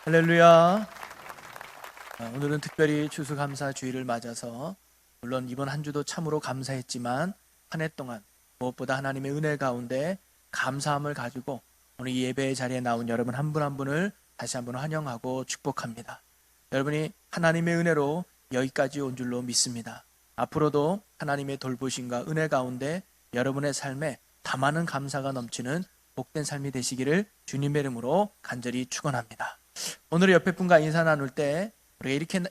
할렐루야. 오늘은 특별히 추수감사주의를 맞아서 물론 이번 한 주도 참으로 감사했지만 한 해 동안 무엇보다 하나님의 은혜 가운데 감사함을 가지고 오늘 이 예배의 자리에 나온 여러분 한 분 한 분을 다시 한번 환영하고 축복합니다. 여러분이 하나님의 은혜로 여기까지 온 줄로 믿습니다. 앞으로도 하나님의 돌보심과 은혜 가운데 여러분의 삶에 다 많은 감사가 넘치는 복된 삶이 되시기를 주님의 이름으로 간절히 축원합니다. 오늘 옆에 분과 인사 나눌 때 우리가 이렇게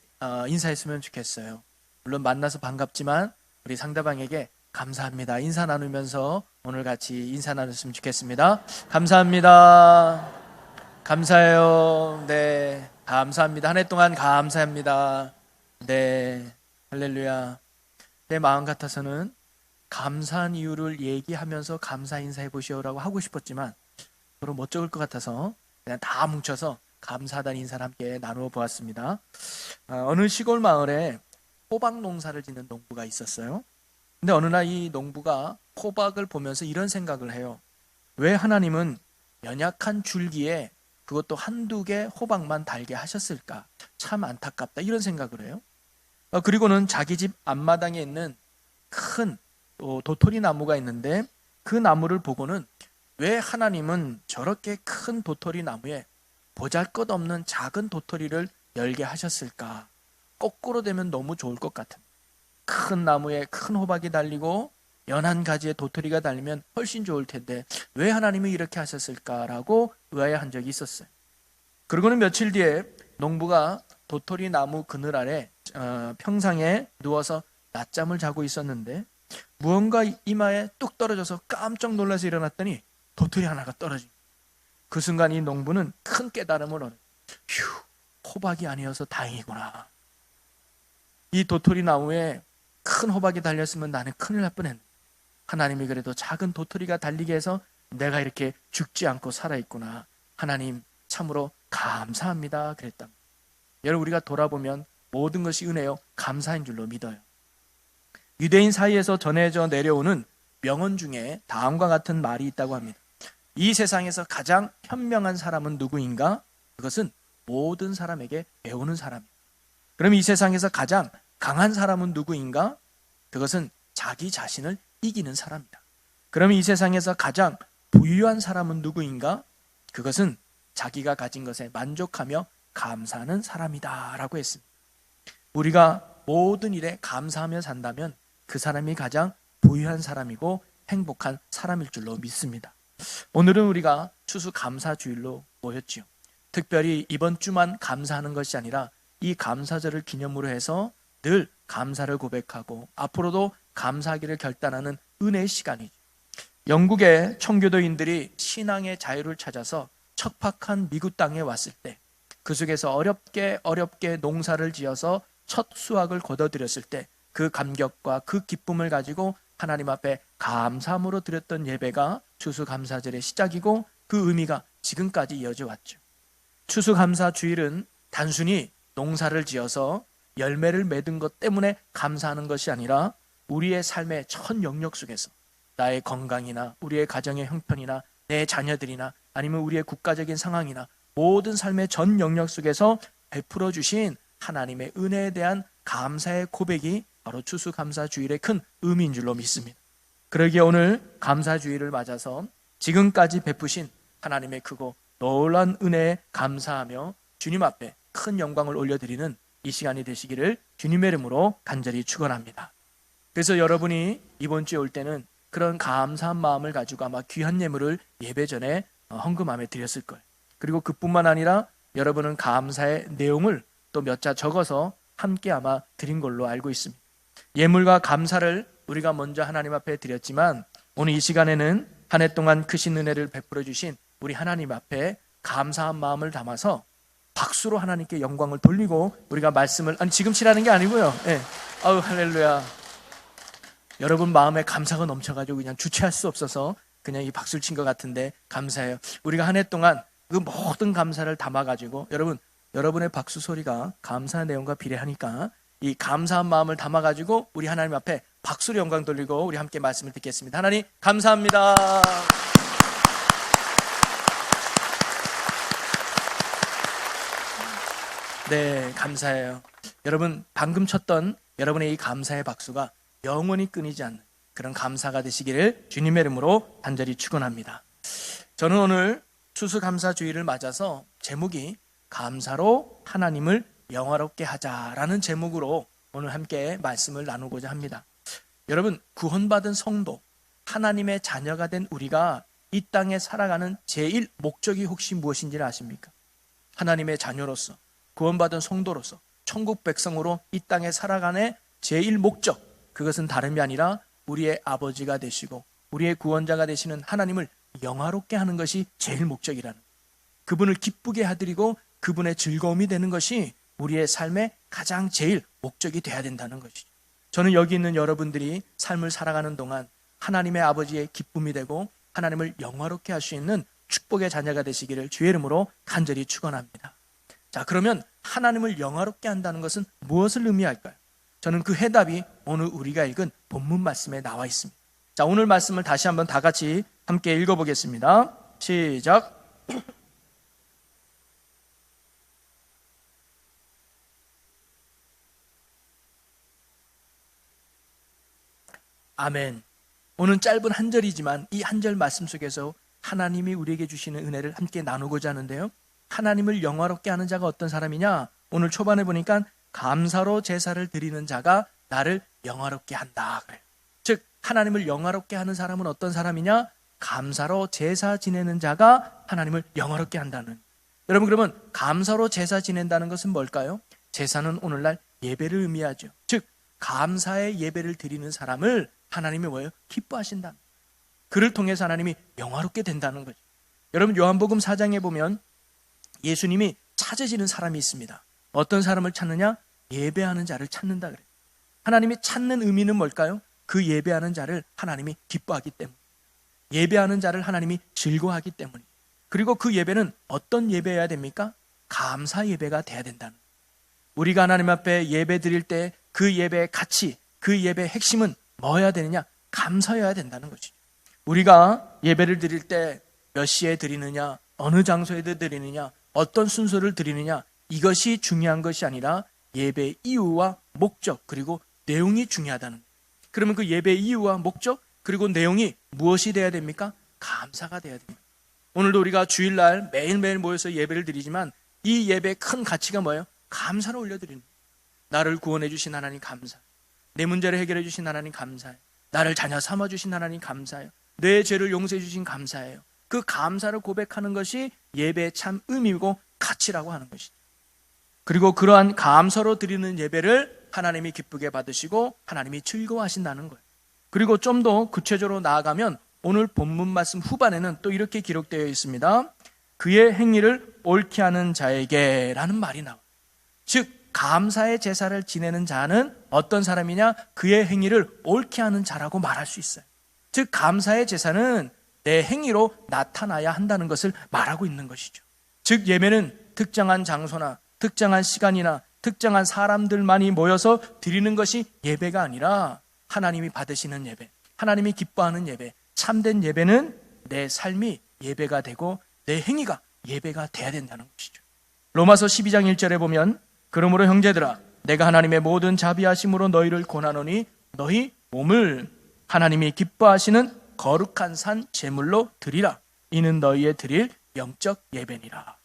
인사했으면 좋겠어요. 물론 만나서 반갑지만 우리 상대방에게 감사합니다 인사 나누면서 오늘 같이 인사 나눴으면 좋겠습니다. 감사합니다. 감사해요. 네, 감사합니다. 한 해 동안 감사합니다. 네, 할렐루야. 내 마음 같아서는 감사한 이유를 얘기하면서 감사 인사해 보시오라고 하고 싶었지만 서로 멋쩍을 것 같아서 그냥 다 뭉쳐서 감사하다는 인사를 함께 나누어 보았습니다. 어느 시골 마을에 호박 농사를 짓는 농부가 있었어요. 근데 어느 날 이 농부가 호박을 보면서 이런 생각을 해요. 왜 하나님은 연약한 줄기에 그것도 한두 개 호박만 달게 하셨을까? 참 안타깝다 이런 생각을 해요. 그리고는 자기 집 앞마당에 있는 큰 도토리 나무가 있는데 그 나무를 보고는 왜 하나님은 저렇게 큰 도토리 나무에 보잘것없는 작은 도토리를 열게 하셨을까? 거꾸로 되면 너무 좋을 것 같은, 큰 나무에 큰 호박이 달리고 연한 가지에 도토리가 달리면 훨씬 좋을 텐데 왜 하나님이 이렇게 하셨을까라고 의아해한 적이 있었어요. 그리고는 며칠 뒤에 농부가 도토리 나무 그늘 아래 평상에 누워서 낮잠을 자고 있었는데 무언가 이마에 뚝 떨어져서 깜짝 놀라서 일어났더니 도토리 하나가 떨어진 거예요. 그 순간 이 농부는 큰 깨달음을 얻어요. 휴, 호박이 아니어서 다행이구나. 이 도토리 나무에 큰 호박이 달렸으면 나는 큰일 날 뻔했네. 하나님이 그래도 작은 도토리가 달리게 해서 내가 이렇게 죽지 않고 살아있구나. 하나님 참으로 감사합니다 그랬다. 여러분, 우리가 돌아보면 모든 것이 은혜요 감사인 줄로 믿어요. 유대인 사이에서 전해져 내려오는 명언 중에 다음과 같은 말이 있다고 합니다. 이 세상에서 가장 현명한 사람은 누구인가? 그것은 모든 사람에게 배우는 사람입니다. 그럼 이 세상에서 가장 강한 사람은 누구인가? 그것은 자기 자신을 이기는 사람이다. 그럼 이 세상에서 가장 부유한 사람은 누구인가? 그것은 자기가 가진 것에 만족하며 감사하는 사람이다 라고 했습니다. 우리가 모든 일에 감사하며 산다면 그 사람이 가장 부유한 사람이고 행복한 사람일 줄로 믿습니다. 오늘은 우리가 추수감사주일로 모였지요. 특별히 이번 주만 감사하는 것이 아니라 이 감사절을 기념으로 해서 늘 감사를 고백하고 앞으로도 감사하기를 결단하는 은혜의 시간이죠. 영국의 청교도인들이 신앙의 자유를 찾아서 척박한 미국 땅에 왔을 때 그 속에서 어렵게 농사를 지어서 첫 수확을 거둬들였을 때 그 감격과 그 기쁨을 가지고 하나님 앞에 감사함으로 드렸던 예배가 추수감사절의 시작이고 그 의미가 지금까지 이어져 왔죠. 추수감사주일은 단순히 농사를 지어서 열매를 맺은 것 때문에 감사하는 것이 아니라 우리의 삶의 전 영역 속에서 나의 건강이나 우리의 가정의 형편이나 내 자녀들이나 아니면 우리의 국가적인 상황이나 모든 삶의 전 영역 속에서 베풀어 주신 하나님의 은혜에 대한 감사의 고백이 바로 추수감사주일의 큰 의미인 줄로 믿습니다. 그러기에 오늘 감사주일을 맞아서 지금까지 베푸신 하나님의 크고 놀라운 은혜에 감사하며 주님 앞에 큰 영광을 올려드리는 이 시간이 되시기를 주님의 이름으로 간절히 축원합니다. 그래서 여러분이 이번 주에 올 때는 그런 감사한 마음을 가지고 아마 귀한 예물을 예배 전에 헌금함에 드렸을 거예요. 그리고 그뿐만 아니라 여러분은 감사의 내용을 또 몇 자 적어서 함께 아마 드린 걸로 알고 있습니다. 예물과 감사를 우리가 먼저 하나님 앞에 드렸지만 오늘 이 시간에는 한 해 동안 크신 은혜를 베풀어 주신 우리 하나님 앞에 감사한 마음을 담아서 박수로 하나님께 영광을 돌리고 우리가 말씀을 지금 치라는 게 아니고요. 네. 아우 할렐루야. 여러분 마음에 감사가 넘쳐가지고 그냥 주체할 수 없어서 그냥 이 박수를 친 것 같은데 감사해요. 우리가 한 해 동안 그 모든 감사를 담아가지고 여러분의 박수 소리가 감사한 내용과 비례하니까 이 감사한 마음을 담아가지고 우리 하나님 앞에 박수로 영광 돌리고 우리 함께 말씀을 듣겠습니다. 하나님 감사합니다. 네, 감사해요. 여러분, 방금 쳤던 여러분의 이 감사의 박수가 영원히 끊이지 않는 그런 감사가 되시기를 주님의 이름으로 간절히 축원합니다. 저는 오늘 추수감사주의를 맞아서 제목이 감사로 하나님을 영화롭게 하자라는 제목으로 오늘 함께 말씀을 나누고자 합니다. 여러분, 구원받은 성도, 하나님의 자녀가 된 우리가 이 땅에 살아가는 제일 목적이 혹시 무엇인지를 아십니까? 하나님의 자녀로서, 구원받은 성도로서, 천국 백성으로 이 땅에 살아가는 제일 목적, 그것은 다름이 아니라 우리의 아버지가 되시고 우리의 구원자가 되시는 하나님을 영화롭게 하는 것이 제일 목적이라는, 그분을 기쁘게 해드리고 그분의 즐거움이 되는 것이 우리의 삶의 가장 제일 목적이 돼야 된다는 것이죠. 저는 여기 있는 여러분들이 삶을 살아가는 동안 하나님의 아버지의 기쁨이 되고 하나님을 영화롭게 할 수 있는 축복의 자녀가 되시기를 주의 이름으로 간절히 축원합니다. 자, 그러면 하나님을 영화롭게 한다는 것은 무엇을 의미할까요? 저는 그 해답이 오늘 우리가 읽은 본문 말씀에 나와 있습니다. 자, 오늘 말씀을 다시 한번 다 같이 함께 읽어보겠습니다. 시작. 아멘. 오늘 짧은 한 절이지만 이 한 절 말씀 속에서 하나님이 우리에게 주시는 은혜를 함께 나누고자 하는데요. 하나님을 영화롭게 하는 자가 어떤 사람이냐? 오늘 초반에 보니까 감사로 제사를 드리는 자가 나를 영화롭게 한다 그래요. 즉 하나님을 영화롭게 하는 사람은 어떤 사람이냐? 감사로 제사 지내는 자가 하나님을 영화롭게 한다는. 여러분, 그러면 감사로 제사 지낸다는 것은 뭘까요? 제사는 오늘날 예배를 의미하죠. 즉 감사의 예배를 드리는 사람을 하나님이 뭐예요? 기뻐하신다. 그를 통해서 하나님이 영화롭게 된다는 거죠. 여러분, 요한복음 4장에 보면 예수님이 찾으시는 사람이 있습니다. 어떤 사람을 찾느냐? 예배하는 자를 찾는다 그래요. 하나님이 찾는 의미는 뭘까요? 그 예배하는 자를 하나님이 기뻐하기 때문에, 예배하는 자를 하나님이 즐거워하기 때문에, 그리고 그 예배는 어떤 예배여야 됩니까? 감사 예배가 돼야 된다는. 우리가 하나님 앞에 예배 드릴 때 그 예배의 가치, 그 예배의 핵심은 뭐여야 되느냐? 감사여야 된다는 것이죠. 우리가 예배를 드릴 때 몇 시에 드리느냐, 어느 장소에 드리느냐, 어떤 순서를 드리느냐, 이것이 중요한 것이 아니라 예배의 이유와 목적, 그리고 내용이 중요하다는 거예요. 그러면 그 예배의 이유와 목적, 그리고 내용이 무엇이 돼야 됩니까? 감사가 돼야 됩니다. 오늘도 우리가 주일날 매일매일 모여서 예배를 드리지만 이 예배의 큰 가치가 뭐예요? 감사를 올려드리는 거예요. 나를 구원해 주신 하나님 감사, 내 문제를 해결해 주신 하나님 감사해요. 나를 자녀 삼아 주신 하나님 감사해요. 내 죄를 용서해 주신 감사해요. 그 감사를 고백하는 것이 예배의 참 의미고 가치라고 하는 것이죠. 그리고 그러한 감사로 드리는 예배를 하나님이 기쁘게 받으시고 하나님이 즐거워하신다는 거예요. 그리고 좀 더 구체적으로 나아가면 오늘 본문 말씀 후반에는 또 이렇게 기록되어 있습니다. 그의 행위를 옳게 하는 자에게 라는 말이 나와요. 즉 감사의 제사를 지내는 자는 어떤 사람이냐? 그의 행위를 옳게 하는 자라고 말할 수 있어요. 즉 감사의 제사는 내 행위로 나타나야 한다는 것을 말하고 있는 것이죠. 즉 예배는 특정한 장소나 특정한 시간이나 특정한 사람들만이 모여서 드리는 것이 예배가 아니라 하나님이 받으시는 예배, 하나님이 기뻐하는 예배, 참된 예배는 내 삶이 예배가 되고 내 행위가 예배가 돼야 된다는 것이죠. 로마서 12장 1절에 보면 그러므로 형제들아 내가 하나님의 모든 자비하심으로 너희를 권하노니 너희 몸을 하나님이 기뻐하시는 거룩한 산 제물로 드리라. 이는 너희의 드릴 영적 예배니라.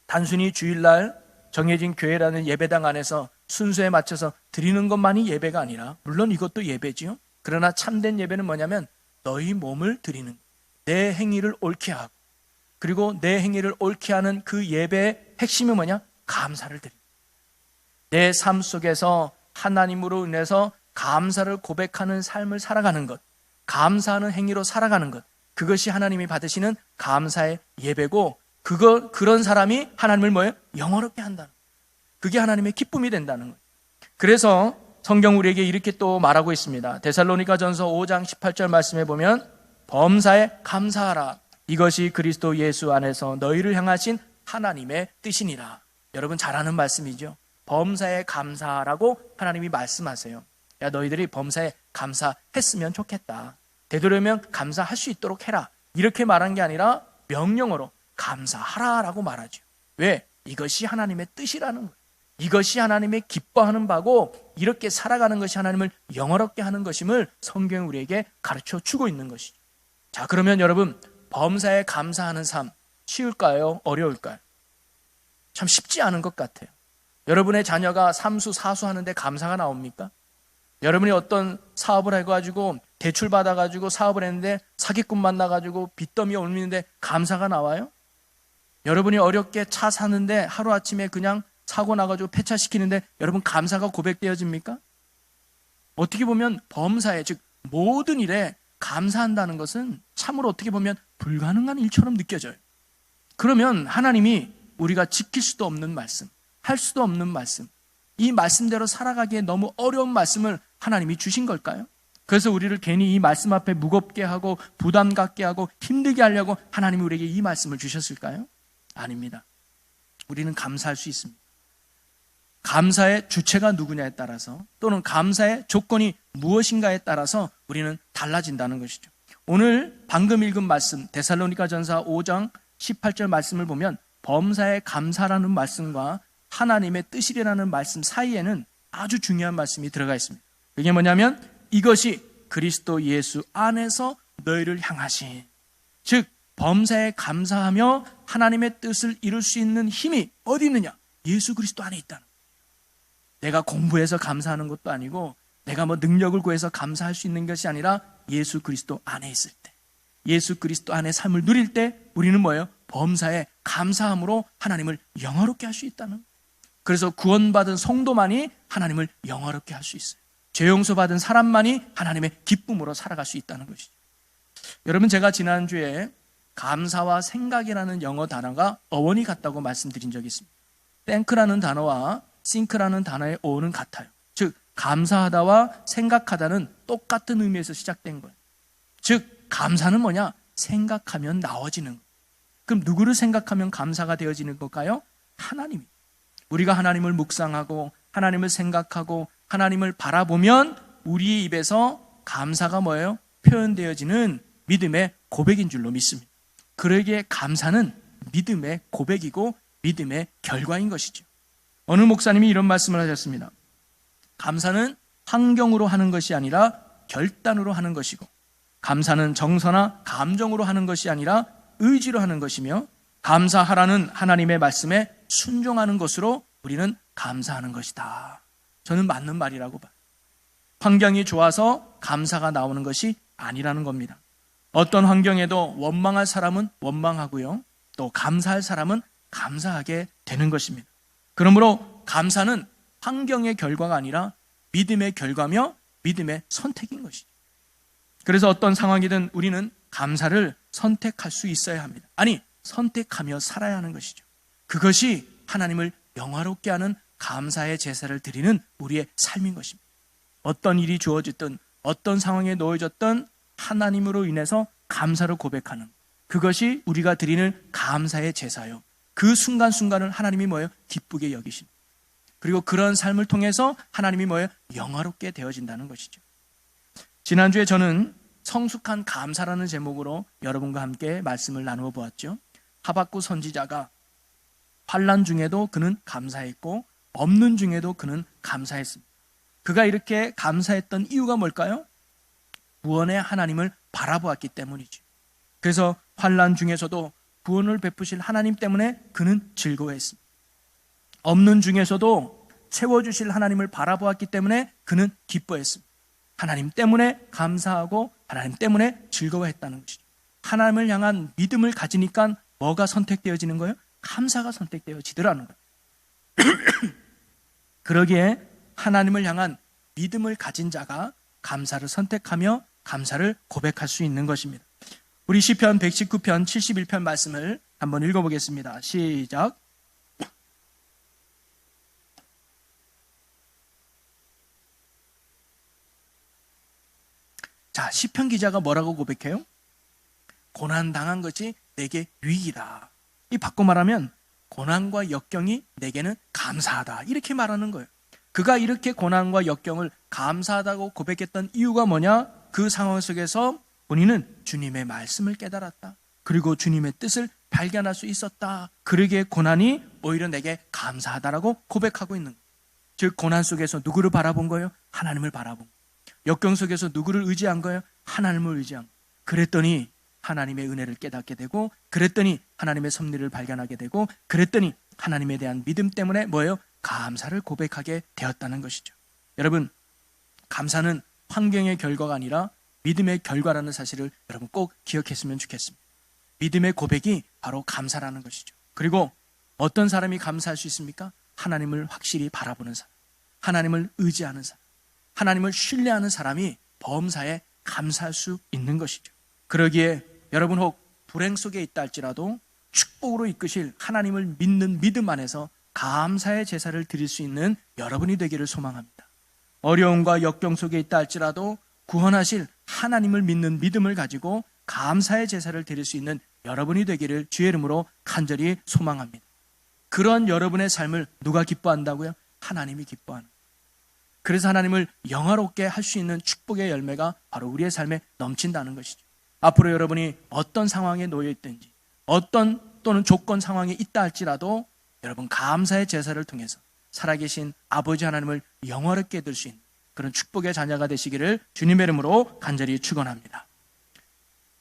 단순히 주일날 정해진 교회라는 예배당 안에서 순서에 맞춰서 드리는 것만이 예배가 아니라, 물론 이것도 예배지요. 그러나 참된 예배는 뭐냐면 너희 몸을 드리는, 내 행위를 옳게 하고, 그리고 내 행위를 옳게 하는 그 예배의 핵심이 뭐냐? 감사를 드리는, 내 삶 속에서 하나님으로 인해서 감사를 고백하는 삶을 살아가는 것, 감사하는 행위로 살아가는 것, 그것이 하나님이 받으시는 감사의 예배고, 그런 사람이 하나님을 뭐예요? 영화롭게 한다는 거예요. 그게 하나님의 기쁨이 된다는 거예요. 그래서 성경 우리에게 이렇게 또 말하고 있습니다. 데살로니가전서 5장 18절 말씀에 보면 범사에 감사하라. 이것이 그리스도 예수 안에서 너희를 향하신 하나님의 뜻이니라. 여러분 잘 아는 말씀이죠. 범사에 감사하라고 하나님이 말씀하세요. 야, 너희들이 범사에 감사했으면 좋겠다. 되도록이면 감사할 수 있도록 해라. 이렇게 말한 게 아니라 명령어로 감사하라라고 말하죠. 왜? 이것이 하나님의 뜻이라는 거예요. 이것이 하나님의 기뻐하는 바고 이렇게 살아가는 것이 하나님을 영화롭게 하는 것임을 성경이 우리에게 가르쳐 주고 있는 것이죠. 자, 그러면 여러분, 범사에 감사하는 삶 쉬울까요? 어려울까요? 참 쉽지 않은 것 같아요. 여러분의 자녀가 삼수, 사수 하는데 감사가 나옵니까? 여러분이 어떤 사업을 해가지고 대출 받아가지고 사업을 했는데 사기꾼 만나가지고 빚더미에 옮기는데 감사가 나와요? 여러분이 어렵게 차 사는데 하루아침에 그냥 사고 나가지고 폐차시키는데 여러분 감사가 고백되어집니까? 어떻게 보면 범사에, 즉 모든 일에 감사한다는 것은 참으로 어떻게 보면 불가능한 일처럼 느껴져요. 그러면 하나님이 우리가 지킬 수도 없는 말씀, 할 수도 없는 말씀, 이 말씀대로 살아가기에 너무 어려운 말씀을 하나님이 주신 걸까요? 그래서 우리를 괜히 이 말씀 앞에 무겁게 하고 부담 갖게 하고 힘들게 하려고 하나님이 우리에게 이 말씀을 주셨을까요? 아닙니다. 우리는 감사할 수 있습니다. 감사의 주체가 누구냐에 따라서, 또는 감사의 조건이 무엇인가에 따라서 우리는 달라진다는 것이죠. 오늘 방금 읽은 말씀 데살로니가전서 5장 18절 말씀을 보면 범사에 감사라는 말씀과 하나님의 뜻이라는 말씀 사이에는 아주 중요한 말씀이 들어가 있습니다. 그게 뭐냐면 이것이 그리스도 예수 안에서 너희를 향하신, 즉 범사에 감사하며 하나님의 뜻을 이룰 수 있는 힘이 어디 있느냐? 예수 그리스도 안에 있다는 거예요. 내가 공부해서 감사하는 것도 아니고 내가 뭐 능력을 구해서 감사할 수 있는 것이 아니라 예수 그리스도 안에 있을 때, 예수 그리스도 안에 삶을 누릴 때 우리는 뭐예요? 범사에 감사함으로 하나님을 영화롭게 할 수 있다는 거예요. 그래서 구원받은 성도만이 하나님을 영화롭게 할 수 있어요. 죄 용서받은 사람만이 하나님의 기쁨으로 살아갈 수 있다는 것이죠. 여러분, 제가 지난주에 감사와 생각이라는 영어 단어가 어원이 같다고 말씀드린 적이 있습니다. 땡크라는 단어와 싱크라는 단어의 어원은 같아요. 즉 감사하다와 생각하다는 똑같은 의미에서 시작된 거예요. 즉 감사는 뭐냐? 생각하면 나와지는 거예요. 그럼 누구를 생각하면 감사가 되어지는 걸까요? 하나님이. 우리가 하나님을 묵상하고 하나님을 생각하고 하나님을 바라보면 우리의 입에서 감사가 뭐예요? 표현되어지는 믿음의 고백인 줄로 믿습니다. 그러기에 감사는 믿음의 고백이고 믿음의 결과인 것이죠. 어느 목사님이 이런 말씀을 하셨습니다. 감사는 환경으로 하는 것이 아니라 결단으로 하는 것이고, 감사는 정서나 감정으로 하는 것이 아니라 의지로 하는 것이며, 감사하라는 하나님의 말씀에 순종하는 것으로 우리는 감사하는 것이다. 저는 맞는 말이라고 봐요. 환경이 좋아서 감사가 나오는 것이 아니라는 겁니다. 어떤 환경에도 원망할 사람은 원망하고요, 또 감사할 사람은 감사하게 되는 것입니다. 그러므로 감사는 환경의 결과가 아니라 믿음의 결과며 믿음의 선택인 것이죠. 그래서 어떤 상황이든 우리는 감사를 선택할 수 있어야 합니다. 아니, 선택하며 살아야 하는 것이죠. 그것이 하나님을 영화롭게 하는 감사의 제사를 드리는 우리의 삶인 것입니다. 어떤 일이 주어졌든 어떤 상황에 놓여졌든 하나님으로 인해서 감사를 고백하는, 그것이 우리가 드리는 감사의 제사요. 그 순간순간을 하나님이 뭐예요? 기쁘게 여기십니다. 그리고 그런 삶을 통해서 하나님이 뭐예요? 영화롭게 되어진다는 것이죠. 지난주에 저는 성숙한 감사라는 제목으로 여러분과 함께 말씀을 나누어 보았죠. 하박국 선지자가 환난 중에도 그는 감사했고 없는 중에도 그는 감사했습니다. 그가 이렇게 감사했던 이유가 뭘까요? 구원의 하나님을 바라보았기 때문이죠. 그래서 환난 중에서도 구원을 베푸실 하나님 때문에 그는 즐거워했습니다. 없는 중에서도 채워주실 하나님을 바라보았기 때문에 그는 기뻐했습니다. 하나님 때문에 감사하고 하나님 때문에 즐거워했다는 것이죠. 하나님을 향한 믿음을 가지니까 뭐가 선택되어지는 거예요? 감사가 선택되어지더라는 거예요. 그러기에 하나님을 향한 믿음을 가진 자가 감사를 선택하며 감사를 고백할 수 있는 것입니다. 우리 시편 119편 71편 말씀을 한번 읽어보겠습니다. 시작. 자, 시편 기자가 뭐라고 고백해요? 고난당한 것이 내게 유익이다. 이 바꿔 말하면 고난과 역경이 내게는 감사하다, 이렇게 말하는 거예요. 그가 이렇게 고난과 역경을 감사하다고 고백했던 이유가 뭐냐? 그 상황 속에서 본인은 주님의 말씀을 깨달았다. 그리고 주님의 뜻을 발견할 수 있었다. 그러기에 고난이 오히려 내게 감사하다라고 고백하고 있는 거예요. 즉 고난 속에서 누구를 바라본 거예요? 하나님을 바라본 거예요. 역경 속에서 누구를 의지한 거예요? 하나님을 의지한 거예요. 그랬더니 하나님의 은혜를 깨닫게 되고, 그랬더니 하나님의 섭리를 발견하게 되고, 그랬더니 하나님에 대한 믿음 때문에 뭐예요? 감사를 고백하게 되었다는 것이죠. 여러분, 감사는 환경의 결과가 아니라 믿음의 결과라는 사실을 여러분 꼭 기억했으면 좋겠습니다. 믿음의 고백이 바로 감사라는 것이죠. 그리고 어떤 사람이 감사할 수 있습니까? 하나님을 확실히 바라보는 사람, 하나님을 의지하는 사람, 하나님을 신뢰하는 사람이 범사에 감사할 수 있는 것이죠. 그러기에 여러분 혹 불행 속에 있다 할지라도 축복으로 이끄실 하나님을 믿는 믿음 안에서 감사의 제사를 드릴 수 있는 여러분이 되기를 소망합니다. 어려움과 역경 속에 있다 할지라도 구원하실 하나님을 믿는 믿음을 가지고 감사의 제사를 드릴 수 있는 여러분이 되기를 주의 이름으로 간절히 소망합니다. 그런 여러분의 삶을 누가 기뻐한다고요? 하나님이 기뻐하는 거예요. 그래서 하나님을 영화롭게 할 수 있는 축복의 열매가 바로 우리의 삶에 넘친다는 것이죠. 앞으로 여러분이 어떤 상황에 놓여 있든지, 어떤 또는 조건 상황에 있다 할지라도 여러분 감사의 제사를 통해서 살아계신 아버지 하나님을 영화롭게 될 수 있는 그런 축복의 자녀가 되시기를 주님의 이름으로 간절히 축원합니다.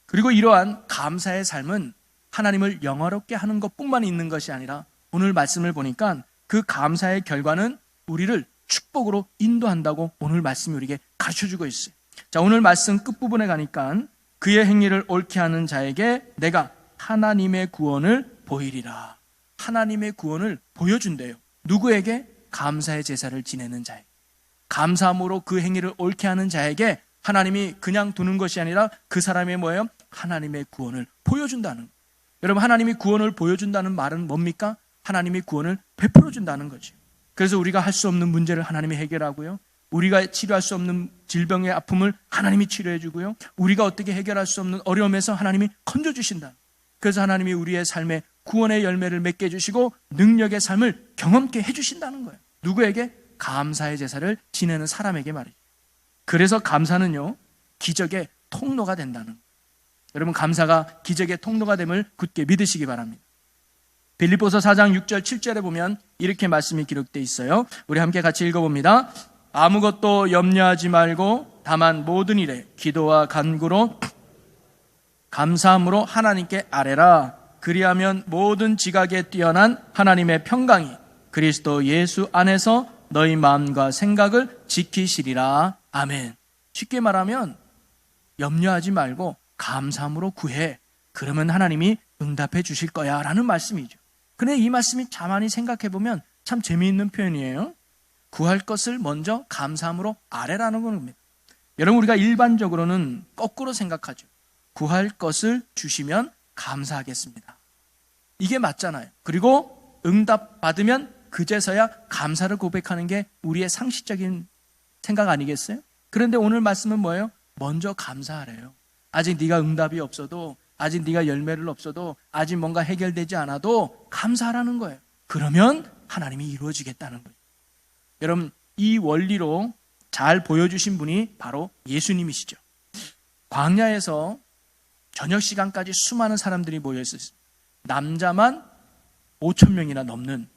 그리고 이러한 감사의 삶은 하나님을 영화롭게 하는 것뿐만 있는 것이 아니라 오늘 말씀을 보니까 그 감사의 결과는 우리를 축복으로 인도한다고 오늘 말씀이 우리에게 가르쳐주고 있어요. 자, 오늘 말씀 끝부분에 가니까 그의 행위를 옳게 하는 자에게 내가 하나님의 구원을 보이리라. 하나님의 구원을 보여준대요. 누구에게? 감사의 제사를 지내는 자에게. 감사함으로 그 행위를 옳게 하는 자에게 하나님이 그냥 두는 것이 아니라 그 사람의 뭐예요? 하나님의 구원을 보여준다는 거예요. 여러분, 하나님이 구원을 보여준다는 말은 뭡니까? 하나님이 구원을 베풀어준다는 거죠. 그래서 우리가 할 수 없는 문제를 하나님이 해결하고요, 우리가 치료할 수 없는 질병의 아픔을 하나님이 치료해 주고요, 우리가 어떻게 해결할 수 없는 어려움에서 하나님이 건져주신다. 그래서 하나님이 우리의 삶에 구원의 열매를 맺게 해주시고 능력의 삶을 경험케 해주신다는 거예요. 누구에게? 감사의 제사를 지내는 사람에게 말이죠. 그래서 감사는요, 기적의 통로가 된다는 거예요. 여러분, 감사가 기적의 통로가 됨을 굳게 믿으시기 바랍니다. 빌립보서 4장 6절 7절에 보면 이렇게 말씀이 기록되어 있어요. 우리 함께 같이 읽어봅니다. 아무것도 염려하지 말고 다만 모든 일에 기도와 간구로 감사함으로 하나님께 아뢰라. 그리하면 모든 지각에 뛰어난 하나님의 평강이 그리스도 예수 안에서 너희 마음과 생각을 지키시리라. 아멘. 쉽게 말하면 염려하지 말고 감사함으로 구해. 그러면 하나님이 응답해 주실 거야 라는 말씀이죠. 근데 이 말씀이 가만히 생각해 보면 참 재미있는 표현이에요. 구할 것을 먼저 감사함으로 아뢰라는 겁니다. 여러분, 우리가 일반적으로는 거꾸로 생각하죠. 구할 것을 주시면 감사하겠습니다. 이게 맞잖아요. 그리고 응답 받으면 그제서야 감사를 고백하는 게 우리의 상식적인 생각 아니겠어요? 그런데 오늘 말씀은 뭐예요? 먼저 감사하래요. 아직 네가 응답이 없어도, 아직 네가 열매를 없어도, 아직 뭔가 해결되지 않아도 감사하라는 거예요. 그러면 하나님이 이루어지겠다는 거예요. 여러분, 이 원리로 잘 보여주신 분이 바로 예수님이시죠. 광야에서 저녁 시간까지 수많은 사람들이 모여 있었어요. 남자만 5,000명이나 넘는,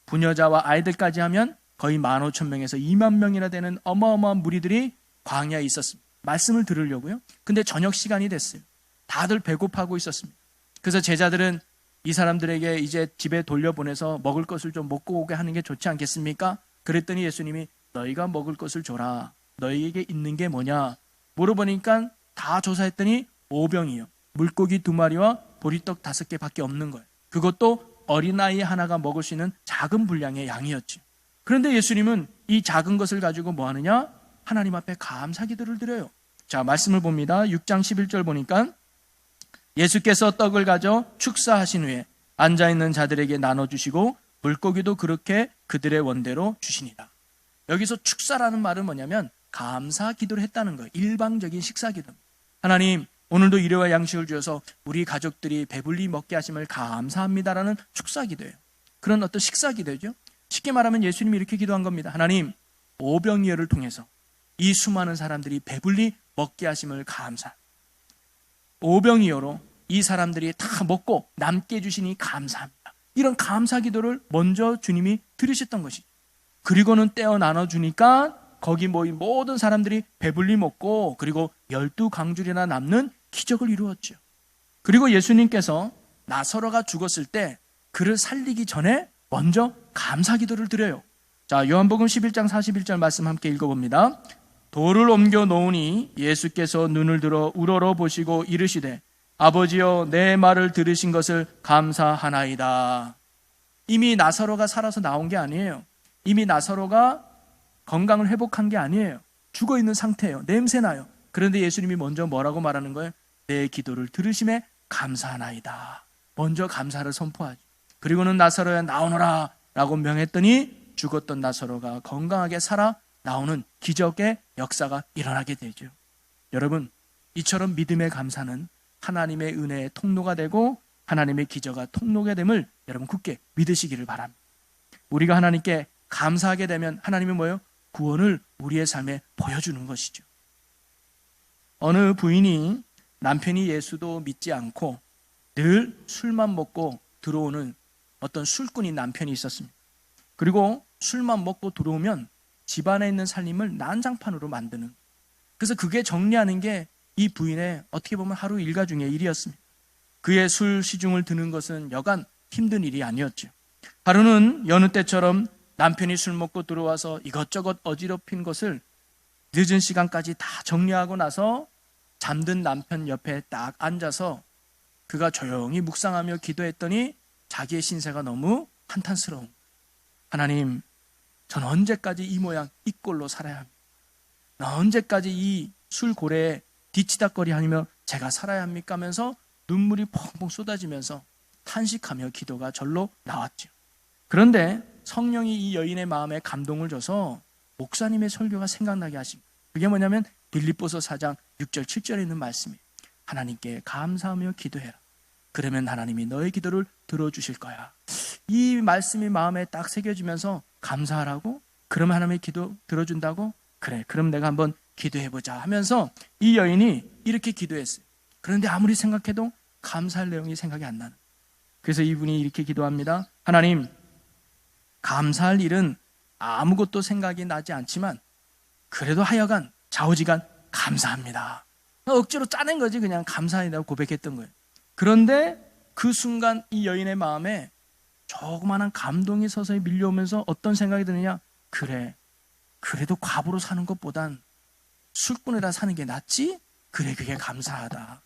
부녀자와 아이들까지 하면 거의 15,000명에서 2만 명이나 되는 어마어마한 무리들이 광야에 있었습니다. 말씀을 들으려고요. 근데 저녁 시간이 됐어요. 다들 배고파하고 있었습니다. 그래서 제자들은 이 사람들에게 이제 집에 돌려보내서 먹을 것을 좀 먹고 오게 하는 게 좋지 않겠습니까? 그랬더니 예수님이 너희가 먹을 것을 줘라. 너희에게 있는 게 뭐냐? 물어보니까 다 조사했더니 오병이요, 물고기 2마리와 보리떡 5개밖에 없는 거예요. 그것도 어린아이 하나가 먹을 수 있는 작은 분량의 양이었죠. 그런데 예수님은 이 작은 것을 가지고 뭐 하느냐? 하나님 앞에 감사 기도를 드려요. 자, 말씀을 봅니다. 6장 11절 보니까 예수께서 떡을 가져 축사하신 후에 앉아있는 자들에게 나눠주시고 물고기도 그렇게 그들의 원대로 주시니라. 여기서 축사라는 말은 뭐냐면 감사 기도를 했다는 거예요. 일방적인 식사 기도. 하나님, 오늘도 일회와 양식을 주셔서 우리 가족들이 배불리 먹게 하심을 감사합니다라는 축사 기도예요. 그런 어떤 식사 기도죠. 쉽게 말하면 예수님이 이렇게 기도한 겁니다. 하나님, 오병이어를 통해서 이 수많은 사람들이 배불리 먹게 하심을 감사. 오병이어로 이 사람들이 다 먹고 남게 해주시니 감사합니다. 이런 감사 기도를 먼저 주님이 들으셨던 것이죠. 그리고는 떼어 나눠주니까 거기 모인 모든 사람들이 배불리 먹고 그리고 12강줄이나 남는 기적을 이루었죠. 그리고 예수님께서 나사로가 죽었을 때 그를 살리기 전에 먼저 감사 기도를 드려요. 자, 요한복음 11장 41절 말씀 함께 읽어봅니다. 돌을 옮겨 놓으니 예수께서 눈을 들어 우러러 보시고 이르시되 아버지여 내 말을 들으신 것을 감사하나이다. 이미 나사로가 살아서 나온 게 아니에요. 이미 나사로가 건강을 회복한 게 아니에요. 죽어있는 상태예요. 냄새나요. 그런데 예수님이 먼저 뭐라고 말하는 거예요? 내 기도를 들으심에 감사하나이다. 먼저 감사를 선포하죠. 그리고는 나사로야 나오너라 라고 명했더니 죽었던 나사로가 건강하게 살아 나오는 기적의 역사가 일어나게 되죠. 여러분, 이처럼 믿음의 감사는 하나님의 은혜의 통로가 되고 하나님의 기적의 통로가 됨을 여러분 굳게 믿으시기를 바랍니다. 우리가 하나님께 감사하게 되면 하나님은 뭐예요? 구원을 우리의 삶에 보여주는 것이죠. 어느 부인이 남편이 예수도 믿지 않고 늘 술만 먹고 들어오는 어떤 술꾼인 남편이 있었습니다. 그리고 술만 먹고 들어오면 집안에 있는 살림을 난장판으로 만드는, 그래서 그게 정리하는 게 이 부인의 어떻게 보면 하루 일과 중의 일이었습니다. 그의 술 시중을 드는 것은 여간 힘든 일이 아니었죠. 하루는 여느 때처럼 남편이 술 먹고 들어와서 이것저것 어지럽힌 것을 늦은 시간까지 다 정리하고 나서 잠든 남편 옆에 딱 앉아서 그가 조용히 묵상하며 기도했더니 자기의 신세가 너무 한탄스러운 거예요. 하나님, 전 언제까지 이 모양 이 꼴로 살아야 합니까? 나 언제까지 이 술고래에 뒤치다거리 하며 제가 살아야 합니까? 하면서 눈물이 펑펑 쏟아지면서 탄식하며 기도가 절로 나왔죠. 그런데 성령이 이 여인의 마음에 감동을 줘서 목사님의 설교가 생각나게 하십니다. 그게 뭐냐면 빌립보서 4장 6절 7절에 있는 말씀이에요. 하나님께 감사하며 기도해라. 그러면 하나님이 너의 기도를 들어주실 거야. 이 말씀이 마음에 딱 새겨지면서 감사하라고? 그러면 하나님의 기도 들어준다고? 그래, 그럼 내가 한번 기도해보자 하면서 이 여인이 이렇게 기도했어요. 그런데 아무리 생각해도 감사할 내용이 생각이 안 나는. 그래서 이분이 이렇게 기도합니다. 하나님, 감사할 일은 아무것도 생각이 나지 않지만 그래도 하여간 좌우지간 감사합니다. 억지로 짜낸 거지, 그냥 감사하다고 고백했던 거예요. 그런데 그 순간 이 여인의 마음에 조그마한 감동이 서서히 밀려오면서 어떤 생각이 드느냐? 그래, 그래도 과부로 사는 것보단 술꾼이라 사는 게 낫지? 그래, 그게 감사하다.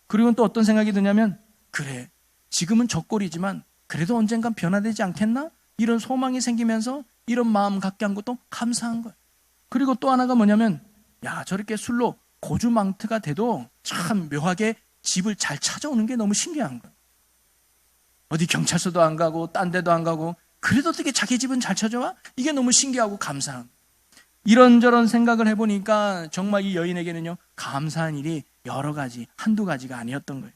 그리고 또 어떤 생각이 드냐면, 그래, 지금은 적골이지만 그래도 언젠간 변화되지 않겠나? 이런 소망이 생기면서 이런 마음 갖게 한 것도 감사한 거예요. 그리고 또 하나가 뭐냐면, 야, 저렇게 술로 고주망트가 돼도 참 묘하게 집을 잘 찾아오는 게 너무 신기한 거예요. 어디 경찰서도 안 가고 딴 데도 안 가고 그래도 어떻게 자기 집은 잘 찾아와? 이게 너무 신기하고 감사한 거예요. 이런저런 생각을 해보니까 정말 이 여인에게는요, 감사한 일이 여러 가지, 한두 가지가 아니었던 거예요.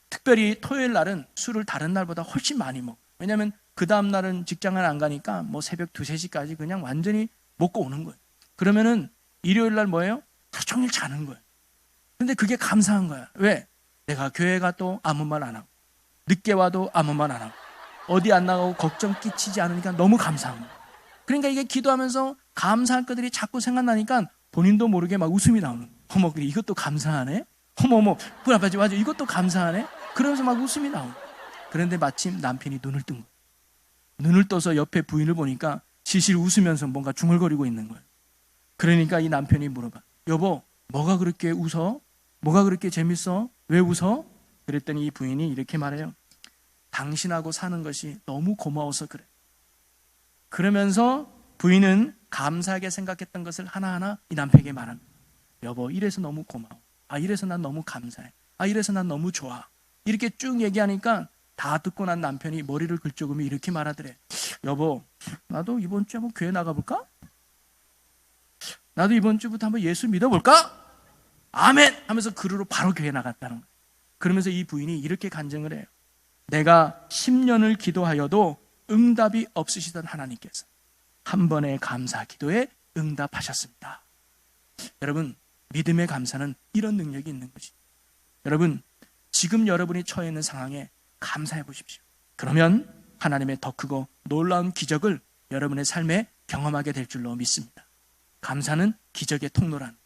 특별히 토요일 날은 술을 다른 날보다 훨씬 많이 먹어요. 왜냐하면 그 다음 날은 직장을 안 가니까 뭐 새벽 2, 3시까지 그냥 완전히 먹고 오는 거예요. 그러면은 일요일 날 뭐예요? 하루 종일 자는 거예요. 근데 그게 감사한 거야. 왜? 내가 교회 가도 아무 말 안 하고 늦게 와도 아무 말 안 하고 어디 안 나가고 걱정 끼치지 않으니까 너무 감사한 거예요. 그러니까 이게 기도하면서 감사할 것들이 자꾸 생각나니까 본인도 모르게 막 웃음이 나오는 거예요. 어머, 그래, 이것도 감사하네? 어머, 그래, 맞아, 이것도 감사하네? 그러면서 막 웃음이 나오는 거예요. 그런데 마침 남편이 눈을 뜬 거예요. 눈을 떠서 옆에 부인을 보니까 실실 웃으면서 뭔가 중얼거리고 있는 거예요. 그러니까 이 남편이 물어봐. 여보, 뭐가 그렇게 웃어? 뭐가 그렇게 재밌어? 왜 웃어? 그랬더니 이 부인이 이렇게 말해요. 당신하고 사는 것이 너무 고마워서 그래. 그러면서 부인은 감사하게 생각했던 것을 하나하나 이 남편에게 말합니다. 여보, 이래서 너무 고마워. 아, 이래서 난 너무 감사해. 아, 이래서 난 너무 좋아. 이렇게 쭉 얘기하니까 다 듣고 난 남편이 머리를 긁적이며 이렇게 말하더래. 여보, 나도 이번 주에 한번 교회 나가볼까? 나도 이번 주부터 한번 예수 믿어볼까? 아멘! 하면서 그러로 바로 교회 나갔다는 거예요. 그러면서 이 부인이 이렇게 간증을 해요. 내가 10년을 기도하여도 응답이 없으시던 하나님께서 한 번의 감사 기도에 응답하셨습니다. 여러분, 믿음의 감사는 이런 능력이 있는 것이죠. 여러분, 지금 여러분이 처해 있는 상황에 감사해 보십시오. 그러면 하나님의 더 크고 놀라운 기적을 여러분의 삶에 경험하게 될 줄로 믿습니다. 감사는 기적의 통로란,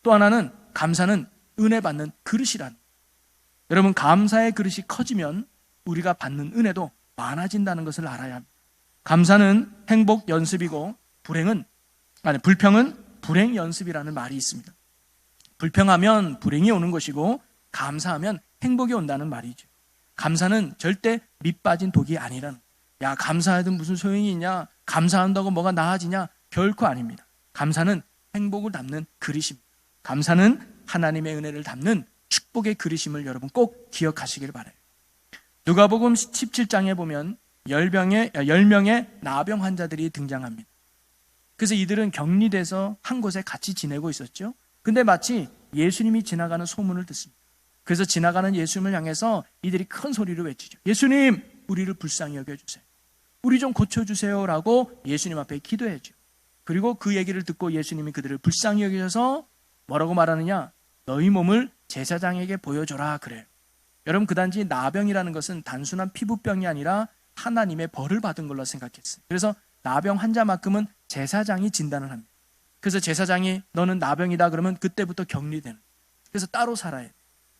또 하나는 감사는 은혜 받는 그릇이란. 여러분, 감사의 그릇이 커지면 우리가 받는 은혜도 많아진다는 것을 알아야 합니다. 감사는 행복 연습이고 불평은 불행 연습이라는 말이 있습니다. 불평하면 불행이 오는 것이고 감사하면 행복이 온다는 말이죠. 감사는 절대 밑 빠진 독이 아니라는, 야, 감사해도 무슨 소용이 있냐, 감사한다고 뭐가 나아지냐, 결코 아닙니다. 감사는 행복을 담는 그릇입니다. 감사는 하나님의 은혜를 담는 축복의 그릇임을 여러분 꼭 기억하시길 바라요. 누가복음 17장에 보면 10명의 나병 환자들이 등장합니다. 그래서 이들은 격리돼서 한 곳에 같이 지내고 있었죠. 근데 마치 예수님이 지나가는 소문을 듣습니다. 그래서 지나가는 예수님을 향해서 이들이 큰 소리로 외치죠. 예수님, 우리를 불쌍히 여겨주세요. 우리 좀 고쳐주세요 라고 예수님 앞에 기도해야죠. 그리고 그 얘기를 듣고 예수님이 그들을 불쌍히 여기셔서 뭐라고 말하느냐, 너희 몸을 제사장에게 보여줘라 그래요. 여러분, 그 단지 나병이라는 것은 단순한 피부병이 아니라 하나님의 벌을 받은 걸로 생각했어요. 그래서 나병 환자만큼은 제사장이 진단을 합니다. 그래서 제사장이 너는 나병이다 그러면 그때부터 격리되는, 그래서 따로 살아야 돼요.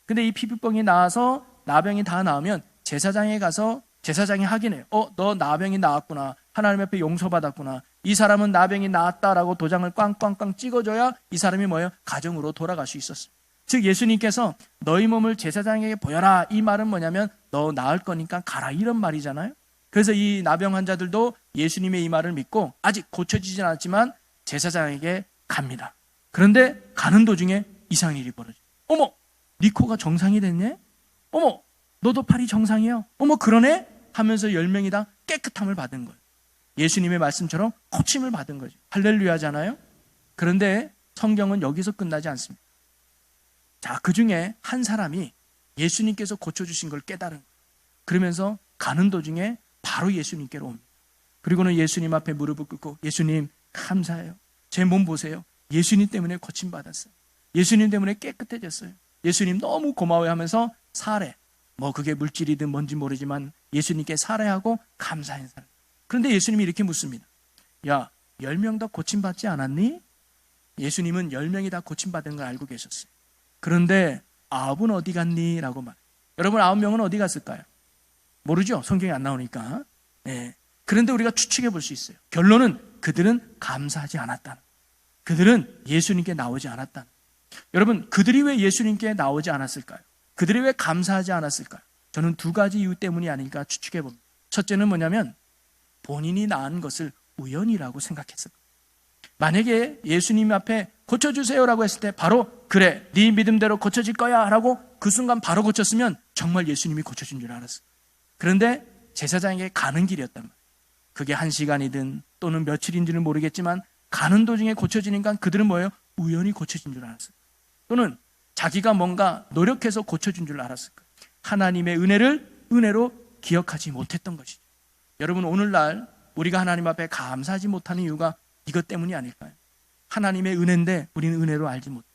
근데 이 피부병이 나와서 나병이 다 나오면 제사장에 가서 제사장이 확인해요. 너 나병이 나왔구나, 하나님 앞에 용서받았구나, 이 사람은 나병이 나았다라고 도장을 꽝꽝꽝 찍어줘야 이 사람이 뭐예요? 가정으로 돌아갈 수 있었어요. 즉 예수님께서 너희 몸을 제사장에게 보여라, 이 말은 뭐냐면 너 나을 거니까 가라, 이런 말이잖아요. 그래서 이 나병 환자들도 예수님의 이 말을 믿고 아직 고쳐지진 않았지만 제사장에게 갑니다. 그런데 가는 도중에 이상한 일이 벌어져요. 어머, 네 코가 정상이 됐네? 어머, 너도 팔이 정상이야? 어머, 그러네? 하면서 10명이 다 깨끗함을 받은 거예요. 예수님의 말씀처럼 고침을 받은 거죠. 할렐루야잖아요. 그런데 성경은 여기서 끝나지 않습니다. 자, 그 중에 한 사람이 예수님께서 고쳐주신 걸 깨달은 거예요. 그러면서 가는 도중에 바로 예수님께로 옵니다. 그리고는 예수님 앞에 무릎을 꿇고, 예수님 감사해요. 제 몸 보세요. 예수님 때문에 고침받았어요. 예수님 때문에 깨끗해졌어요. 예수님 너무 고마워요 하면서 사례, 그게 물질이든 뭔지 모르지만 예수님께 사례하고 감사한 사람. 그런데 예수님이 이렇게 묻습니다. 야, 10명 다 고침받지 않았니? 예수님은 10명이 다 고침받은 걸 알고 계셨어요. 그런데 9은 어디 갔니? 라고 말해요. 여러분, 9명은 어디 갔을까요? 모르죠? 성경이 안 나오니까. 네. 그런데 우리가 추측해 볼 수 있어요. 결론은 그들은 감사하지 않았다. 그들은 예수님께 나오지 않았다. 여러분, 그들이 왜 예수님께 나오지 않았을까요? 그들이 왜 감사하지 않았을까요? 저는 2가지 이유 때문이 아닐까 추측해 봅니다. 첫째는 뭐냐면 본인이 낳은 것을 우연이라고 생각했어요. 만약에 예수님 앞에 고쳐주세요라고 했을 때 바로 그래, 네 믿음대로 고쳐질 거야 라고 그 순간 바로 고쳤으면 정말 예수님이 고쳐준 줄 알았어요. 그런데 제사장에게 가는 길이었단 말이에요. 그게 1시간이든 또는 며칠인지는 모르겠지만 가는 도중에 고쳐지니까 그들은 뭐예요? 우연히 고쳐진 줄 알았어요. 또는 자기가 뭔가 노력해서 고쳐준 줄 알았을 거예요. 하나님의 은혜로 기억하지 못했던 것이죠. 여러분, 오늘날 우리가 하나님 앞에 감사하지 못하는 이유가 이것 때문이 아닐까요? 하나님의 은혜인데 우리는 은혜로 알지 못해요.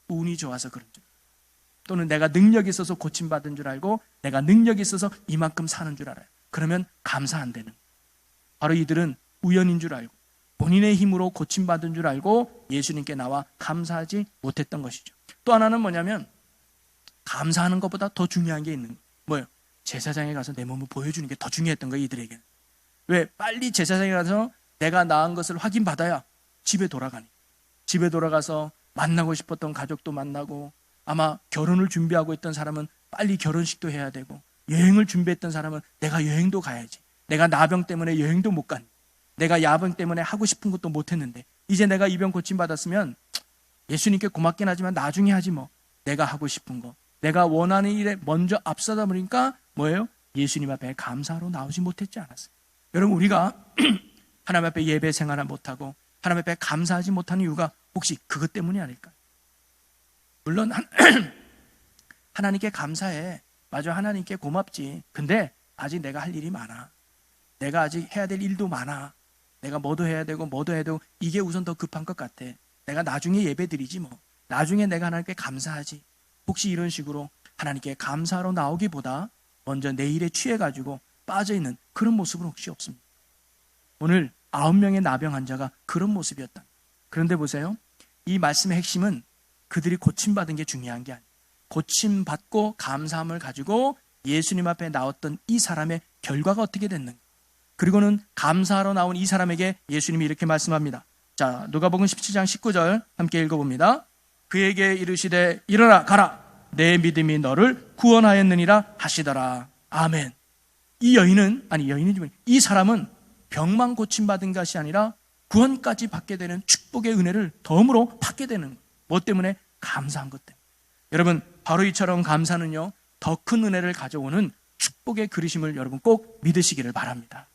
운이 좋아서 그런 줄, 또는 내가 능력이 있어서 고침받은 줄 알고 내가 능력이 있어서 이만큼 사는 줄 알아요. 그러면 감사 안 되는, 바로 이들은 우연인 줄 알고 본인의 힘으로 고침받은 줄 알고 예수님께 나와 감사하지 못했던 것이죠. 또 하나는 뭐냐면 감사하는 것보다 더 중요한 게 있는 거예요. 뭐예요? 제사장에 가서 내 몸을 보여주는 게 더 중요했던 거예요, 이들에게는. 왜? 빨리 제사장에 가서 내가 나은 것을 확인받아야 집에 돌아가니. 집에 돌아가서 만나고 싶었던 가족도 만나고, 아마 결혼을 준비하고 있던 사람은 빨리 결혼식도 해야 되고, 여행을 준비했던 사람은 내가 여행도 가야지. 내가 나병 때문에 여행도 못 갔니. 내가 야병 때문에 하고 싶은 것도 못 했는데 이제 내가 이 병 고침받았으면 예수님께 고맙긴 하지만 나중에 하지 뭐. 내가 하고 싶은 거, 내가 원하는 일에 먼저 앞서다 보니까 뭐예요? 예수님 앞에 감사로 나오지 못했지 않았어요. 여러분, 우리가 하나님 앞에 예배 생활을 못하고 하나님 앞에 감사하지 못하는 이유가 혹시 그것 때문이 아닐까요? 물론 하나님께 감사해. 맞아, 하나님께 고맙지. 근데 아직 내가 할 일이 많아. 내가 아직 해야 될 일도 많아. 내가 뭐도 해야 되고 이게 우선 더 급한 것 같아. 내가 나중에 예배 드리지 뭐. 나중에 내가 하나님께 감사하지. 혹시 이런 식으로 하나님께 감사하러 나오기보다 먼저 내 일에 취해가지고 빠져있는 그런 모습은 혹시 없습니다. 오늘 9명의 나병 환자가 그런 모습이었다. 그런데 보세요. 이 말씀의 핵심은 그들이 고침받은 게 중요한 게 아니에요. 고침받고 감사함을 가지고 예수님 앞에 나왔던 이 사람의 결과가 어떻게 됐는가. 그리고는 감사하러 나온 이 사람에게 예수님이 이렇게 말씀합니다. 자, 누가복음 17장 19절 함께 읽어봅니다. 그에게 이르시되 일어나 가라. 내 믿음이 너를 구원하였느니라 하시더라. 아멘. 이 사람은 병만 고침받은 것이 아니라 구원까지 받게 되는 축복의 은혜를 덤으로 받게 되는 거예요. 뭐 때문에? 감사한 것 때문에. 여러분, 바로 이처럼 감사는요, 더 큰 은혜를 가져오는 축복의 그리심을 여러분 꼭 믿으시기를 바랍니다.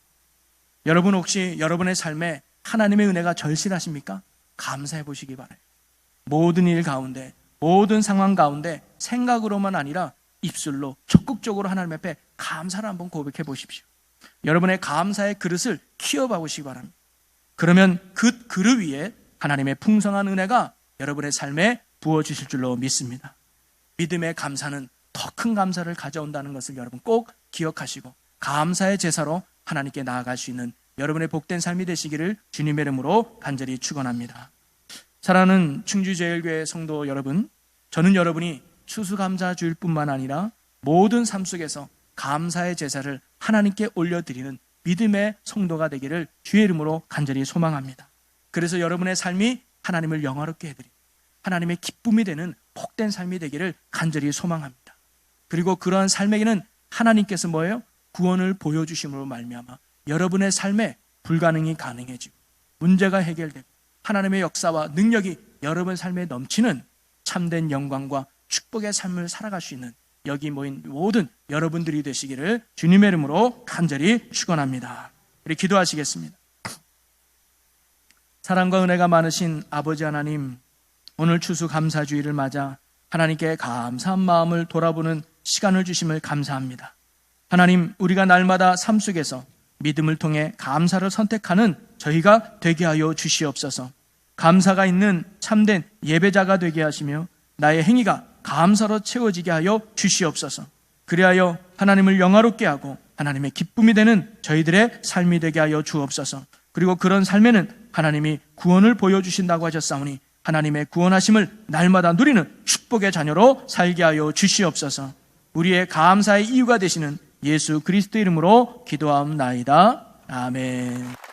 여러분 혹시 여러분의 삶에 하나님의 은혜가 절실하십니까? 감사해 보시기 바라요. 모든 일 가운데, 모든 상황 가운데 생각으로만 아니라 입술로 적극적으로 하나님 앞에 감사를 한번 고백해 보십시오. 여러분의 감사의 그릇을 키워봐 보시기 바랍니다. 그러면 그 그릇 위에 하나님의 풍성한 은혜가 여러분의 삶에 부어주실 줄로 믿습니다. 믿음의 감사는 더 큰 감사를 가져온다는 것을 여러분 꼭 기억하시고 감사의 제사로 하나님께 나아갈 수 있는 여러분의 복된 삶이 되시기를 주님의 이름으로 간절히 축원합니다. 사랑하는 충주제일교회 성도 여러분, 저는 여러분이 추수감사주일 뿐만 아니라 모든 삶 속에서 감사의 제사를 하나님께 올려드리는 믿음의 성도가 되기를 주의 이름으로 간절히 소망합니다. 그래서 여러분의 삶이 하나님을 영화롭게 해드리고 하나님의 기쁨이 되는 복된 삶이 되기를 간절히 소망합니다. 그리고 그러한 삶에게는 하나님께서 뭐예요? 구원을 보여주심으로 말미암아 여러분의 삶에 불가능이 가능해지고 문제가 해결되고 하나님의 역사와 능력이 여러분 삶에 넘치는 참된 영광과 축복의 삶을 살아갈 수 있는 여기 모인 모든 여러분들이 되시기를 주님의 이름으로 간절히 축원합니다. 우리 기도하시겠습니다. 사랑과 은혜가 많으신 아버지 하나님, 오늘 추수감사주의를 맞아 하나님께 감사한 마음을 돌아보는 시간을 주심을 감사합니다. 하나님, 우리가 날마다 삶 속에서 믿음을 통해 감사를 선택하는 저희가 되게 하여 주시옵소서. 감사가 있는 참된 예배자가 되게 하시며 나의 행위가 감사로 채워지게 하여 주시옵소서. 그리하여 하나님을 영화롭게 하고 하나님의 기쁨이 되는 저희들의 삶이 되게 하여 주옵소서. 그리고 그런 삶에는 하나님이 구원을 보여주신다고 하셨사오니 하나님의 구원하심을 날마다 누리는 축복의 자녀로 살게 하여 주시옵소서. 우리의 감사의 이유가 되시는 예수 그리스도 이름으로 기도하옵나이다. 아멘.